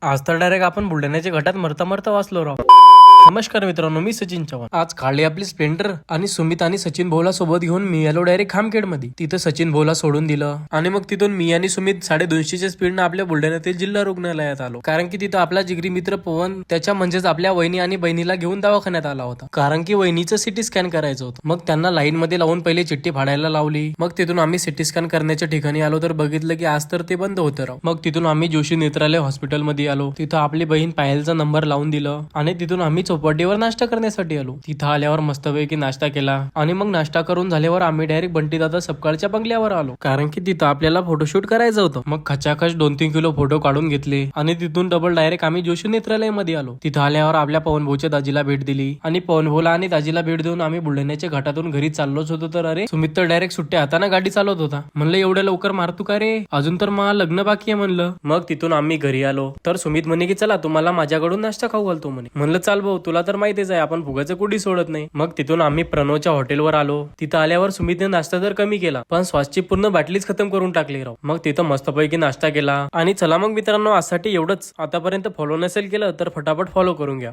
आज तर डायरेक्ट आपण बुलढाण्याच्या घाटात मरता मरता वाचलो राव. नमस्कार मित्रांनो, मी सचिन चव्हाण. आज काढली आपली स्प्लेंडर आणि सुमित आणि सचिन भाऊला सोबत घेऊन मी आलो डायरेक्ट खामखेड मध्ये. तिथं सचिन भाऊला सोडून दिलं आणि मग तिथून मी आणि सुमित 250च्या स्पीडनं आपल्या बुलढाण्यातील जिल्हा रुग्णालयात आलो. कारण की तिथं आपला जिगरी मित्र पवन त्याच्या म्हणजेच आपल्या वहिनी आणि बहिणीला घेऊन दवाखान्यात आला होता. कारण की वहिनीचं सिटी स्कॅन करायचं होतं. मग त्यांना लाईन मध्ये लावून पहिले चिठ्ठी फाडायला लावली. मग तिथून आम्ही सिटी स्कॅन करण्याच्या ठिकाणी आलो तर बघितलं की आज तर ते बंद होतं राव. मग तिथून आम्ही जोशी नेत्रालय हॉस्पिटल मध्ये आलो. तिथं आपली बहीण पायलचा नंबर लावून दिलं आणि तिथून आम्ही चौपाटीवर नाश्ता करण्यासाठी आलो. तिथं आल्यावर मस्तपैकी नाश्ता केला आणि मग नाश्ता करून झाल्यावर आम्ही डायरेक्ट बंटी दादा सपकाळच्या बंगल्यावर आलो. कारण की तिथं आपल्याला फोटोशूट करायचं होतं. मग खचाखच 2-3 किलो फोटो काढून घेतले आणि तिथून डबल डायरेक्ट आम्ही जोशी नेत्रालय मध्ये आलो. तिथं आल्यावर आपल्या पवन भाऊच्या दाजीला भेट दिली आणि पवन भाऊला आणि दाजीला भेट देऊन आम्ही बुलढाण्याच्या घाटातून घरी चाललोच होतो. तर अरे सुमित तर डायरेक्ट सुट्ट्या हाताने गाडी चालवत होता. म्हणलं एवढ्या लवकर मारतू का रे, अजून तर मला लग्न बाकी आहे म्हणलं. मग तिथून आम्ही घरी आलो तर सुमित म्हणे की चला तुम्हाला माझ्याकडून नाश्ता खाऊ घालतो म्हणे. म्हणलं चाल भाऊ, तुला तर माहितीच आहे आपण फुगाचं कुठे सोडत नाही. मग तिथून आम्ही प्रणवच्या हॉटेलवर आलो. तिथं आल्यावर सुमितने नाश्ता तर कमी केला पण श्वासची पूर्ण बाटलीच खतम करून टाकली राव. मग तिथं मस्तपैकी नाश्ता केला आणि चला मग मित्रांनो, आजसाठी एवढंच. आतापर्यंत फॉलो नसेल केलं तर फटाफट फॉलो करून घ्या.